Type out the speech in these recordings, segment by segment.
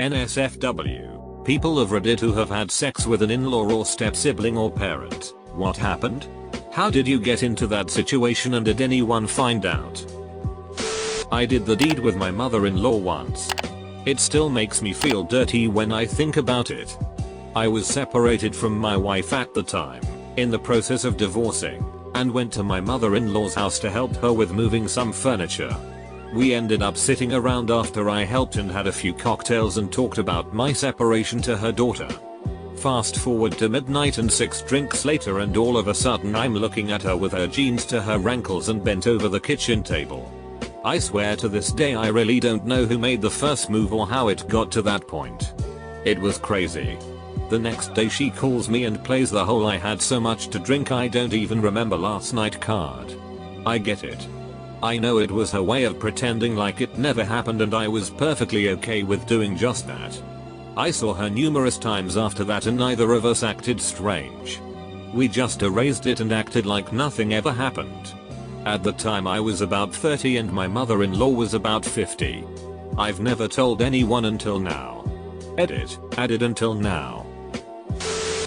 NSFW. People of Reddit who have had sex with an in-law or step-sibling or parent. What happened? How did you get into that situation and did anyone find out? I did the deed with my mother-in-law once. It still makes me feel dirty when I think about it. I was separated from my wife at the time, in the process of divorcing, and went to my mother-in-law's house to help her with moving some furniture. We ended up sitting around after I helped and had a few cocktails and talked about my separation to her daughter. Fast forward to midnight and 6 drinks later and all of a sudden I'm looking at her with her jeans to her ankles and bent over the kitchen table. I swear to this day I really don't know who made the first move or how it got to that point. It was crazy. The next day she calls me and plays the whole "I had so much to drink I don't even remember last night" card. I get it. I know it was her way of pretending like it never happened and I was perfectly okay with doing just that. I saw her numerous times after that and neither of us acted strange. We just erased it and acted like nothing ever happened. At the time I was about 30 and my mother-in-law was about 50. I've never told anyone until now. Edit, added until now.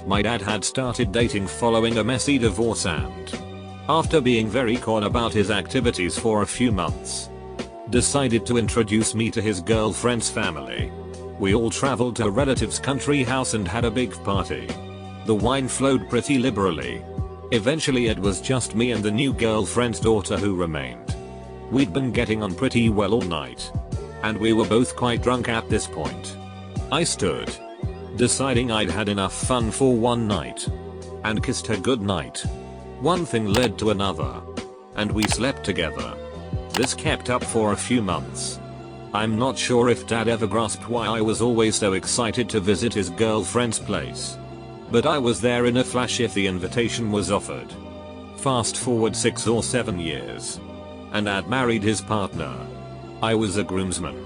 My dad had started dating following a messy divorce and, after being very coy about his activities for a few months, decided to introduce me to his girlfriend's family. We all traveled to a relative's country house and had a big party. The wine flowed pretty liberally. Eventually it was just me and the new girlfriend's daughter who remained. We'd been getting on pretty well all night. And we were both quite drunk at this point. I stood, deciding I'd had enough fun for one night, and kissed her goodnight. One thing led to another, and we slept together. This kept up for a few months. I'm not sure if dad ever grasped why I was always so excited to visit his girlfriend's place. But I was there in a flash if the invitation was offered. Fast forward 6 or 7 years. And dad married his partner. I was a groomsman.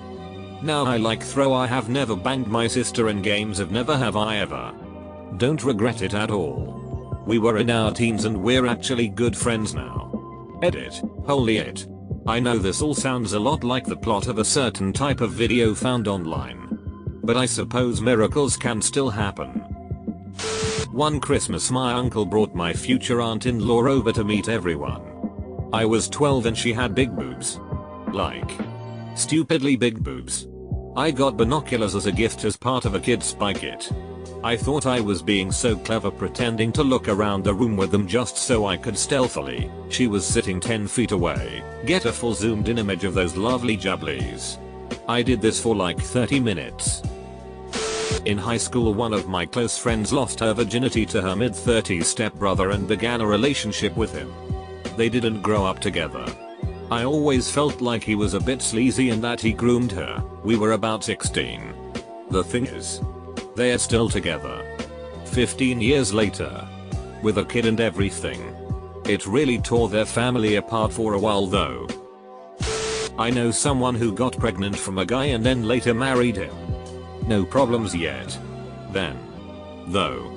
Now I have never banged my sister in games of never have I ever. Don't regret it at all. We were in our teens and we're actually good friends now. Edit, holy it. I know this all sounds a lot like the plot of a certain type of video found online. But I suppose miracles can still happen. One Christmas my uncle brought my future aunt-in-law over to meet everyone. I was 12 and she had big boobs. Like, stupidly big boobs. I got binoculars as a gift as part of a kid's spy kit. I thought I was being so clever pretending to look around the room with them just so I could stealthily, she was sitting 10 feet away, get a full zoomed in image of those lovely jubblies. I did this for like 30 minutes. In high school one of my close friends lost her virginity to her mid-30s stepbrother and began a relationship with him. They didn't grow up together. I always felt like he was a bit sleazy and that he groomed her. We were about 16. The thing is, they are still together. 15 years later. With a kid and everything. It really tore their family apart for a while though. I know someone who got pregnant from a guy and then later married him. No problems yet. Then, though,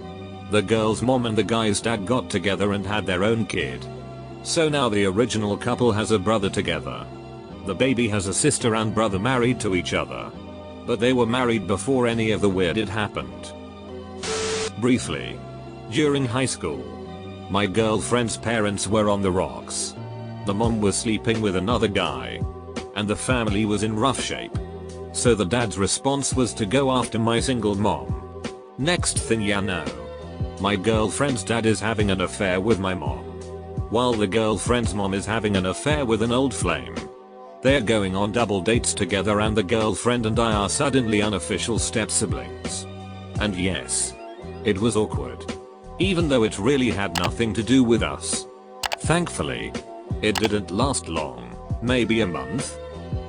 the girl's mom and the guy's dad got together and had their own kid. So now the original couple has a brother together. The baby has a sister and brother married to each other. But they were married before any of the weird had happened. Briefly, during high school, my girlfriend's parents were on the rocks. The mom was sleeping with another guy. And the family was in rough shape. So the dad's response was to go after my single mom. Next thing you know, my girlfriend's dad is having an affair with my mom, while the girlfriend's mom is having an affair with an old flame. They're going on double dates together and the girlfriend and I are suddenly unofficial step-siblings. And yes, it was awkward. Even though it really had nothing to do with us. Thankfully, it didn't last long, maybe a month.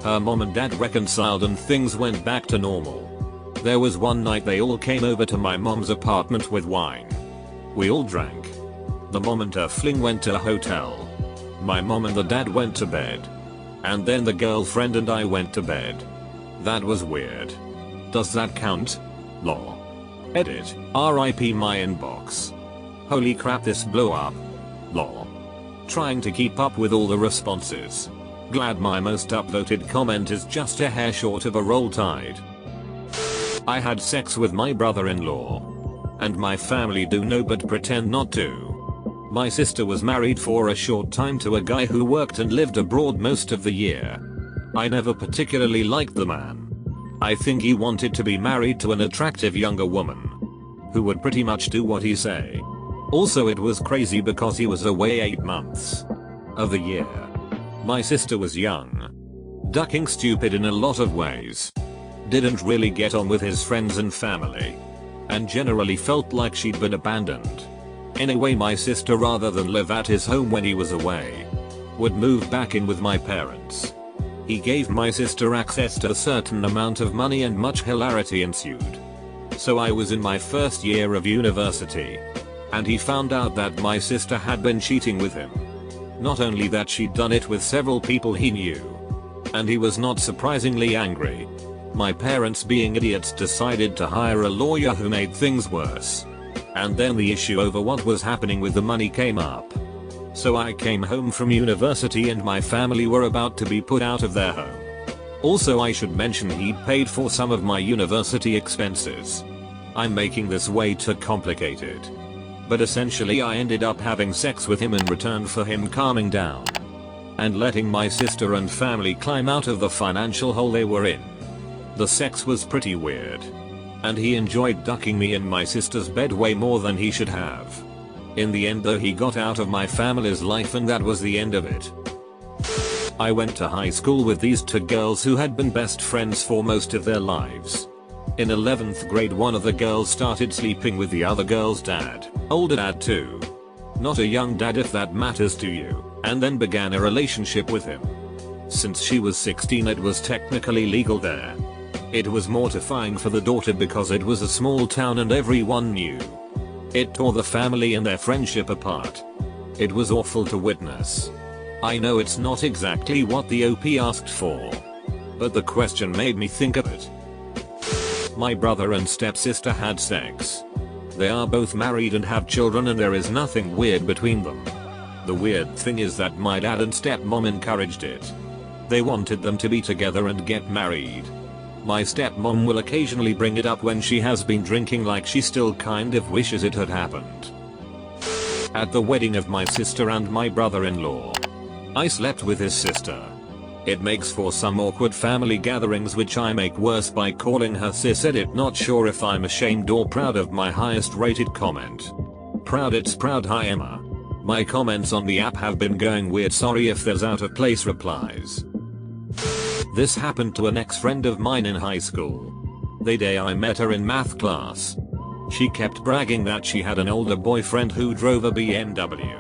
Her mom and dad reconciled and things went back to normal. There was one night they all came over to my mom's apartment with wine. We all drank. The mom and her fling went to a hotel. My mom and the dad went to bed. And then the girlfriend and I went to bed. That was weird. Does that count? Lol. Edit, RIP my inbox. Holy crap this blew up. Lol. Trying to keep up with all the responses. Glad my most upvoted comment is just a hair short of a roll tide. I had sex with my brother-in-law. And my family do know but pretend not to. My sister was married for a short time to a guy who worked and lived abroad most of the year. I never particularly liked the man. I think he wanted to be married to an attractive younger woman who would pretty much do what he say. Also, it was crazy because he was away 8 months of the year. My sister was young, ducking stupid in a lot of ways, didn't really get on with his friends and family, and generally felt like she'd been abandoned. Anyway, my sister, rather than live at his home when he was away, would move back in with my parents. He gave my sister access to a certain amount of money and much hilarity ensued. So I was in my first year of university, and he found out that my sister had been cheating with him. Not only that, she'd done it with several people he knew. And he was not surprisingly angry. My parents, being idiots, decided to hire a lawyer who made things worse. And then the issue over what was happening with the money came up. So I came home from university and my family were about to be put out of their home. Also, I should mention he'd paid for some of my university expenses. I'm making this way too complicated. But essentially I ended up having sex with him in return for him calming down and letting my sister and family climb out of the financial hole they were in. The sex was pretty weird, and he enjoyed ducking me in my sister's bed way more than he should have. In the end though, he got out of my family's life and that was the end of it. I went to high school with these two girls who had been best friends for most of their lives. In 11th grade, one of the girls started sleeping with the other girl's dad, older dad too. Not a young dad if that matters to you, and then began a relationship with him. Since she was 16, it was technically legal there. It was mortifying for the daughter because it was a small town and everyone knew. It tore the family and their friendship apart. It was awful to witness. I know it's not exactly what the OP asked for, but the question made me think of it. My brother and stepsister had sex. They are both married and have children, and there is nothing weird between them. The weird thing is that my dad and stepmom encouraged it. They wanted them to be together and get married. My stepmom will occasionally bring it up when she has been drinking, like she still kind of wishes it had happened. At the wedding of my sister and my brother-in-law, I slept with his sister. It makes for some awkward family gatherings, which I make worse by calling her sis edit. Not sure if I'm ashamed or proud of my highest rated comment. Proud, it's proud. Hi Emma. My comments on the app have been going weird, sorry if there's out of place replies. This happened to an ex-friend of mine in high school. The day I met her in math class, she kept bragging that she had an older boyfriend who drove a BMW.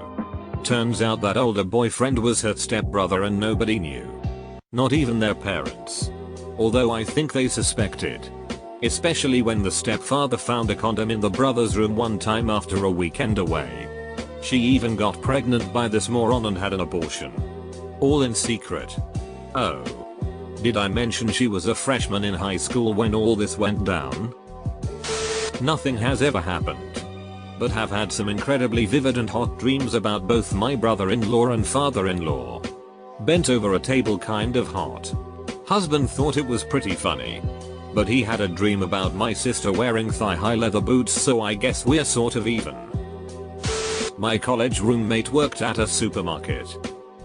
Turns out that older boyfriend was her stepbrother and nobody knew. Not even their parents. Although I think they suspected. Especially when the stepfather found a condom in the brother's room one time after a weekend away. She even got pregnant by this moron and had an abortion. All in secret. Oh. Did I mention she was a freshman in high school when all this went down? Nothing has ever happened, but have had some incredibly vivid and hot dreams about both my brother-in-law and father-in-law. Bent over a table, kind of hot. Husband thought it was pretty funny, but he had a dream about my sister wearing thigh-high leather boots, so I guess we're sort of even. My college roommate worked at a supermarket.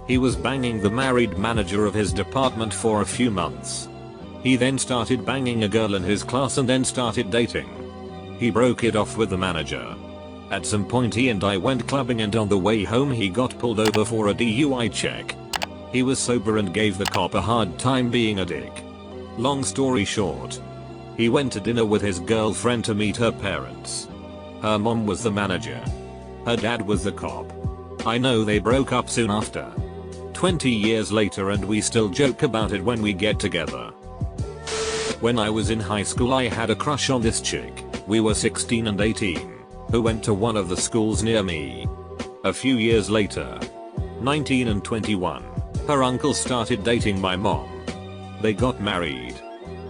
He was banging the married manager of his department for a few months. He then started banging a girl in his class and then started dating. He broke it off with the manager. At some point he and I went clubbing, and on the way home he got pulled over for a DUI check. He was sober and gave the cop a hard time being a dick. Long story short, he went to dinner with his girlfriend to meet her parents. Her mom was the manager. Her dad was the cop. I know they broke up soon after. 20 years later and we still joke about it when we get together. When I was in high school I had a crush on this chick. We were 16 and 18, who went to one of the schools near me. A few years later, 19 and 21, her uncle started dating my mom. They got married,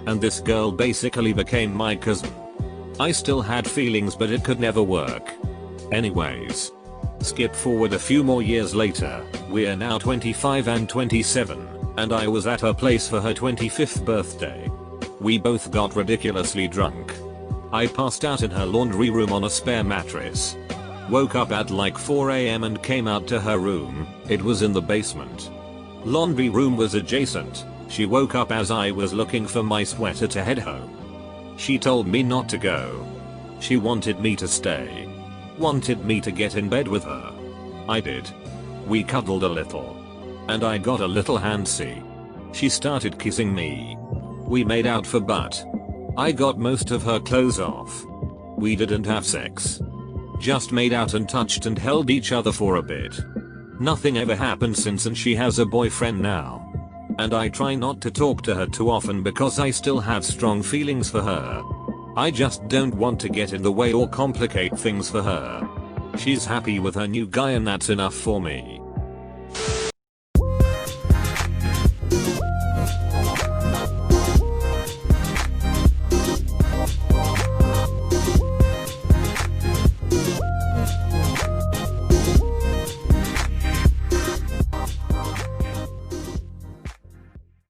and this girl basically became my cousin. I still had feelings, but it could never work. Anyways, skip forward a few more years later, we're now 25 and 27, and I was at her place for her 25th birthday. We both got ridiculously drunk. I passed out in her laundry room on a spare mattress. Woke up at like 4 AM and came out to her room. It was in the basement. Laundry room was adjacent. She woke up as I was looking for my sweater to head home. She told me not to go. She wanted me to stay. Wanted me to get in bed with her. I did. We cuddled a little. And I got a little handsy. She started kissing me. We made out for butt. I got most of her clothes off. We didn't have sex. Just made out and touched and held each other for a bit. Nothing ever happened since, and she has a boyfriend now. And I try not to talk to her too often because I still have strong feelings for her. I just don't want to get in the way or complicate things for her. She's happy with her new guy and that's enough for me.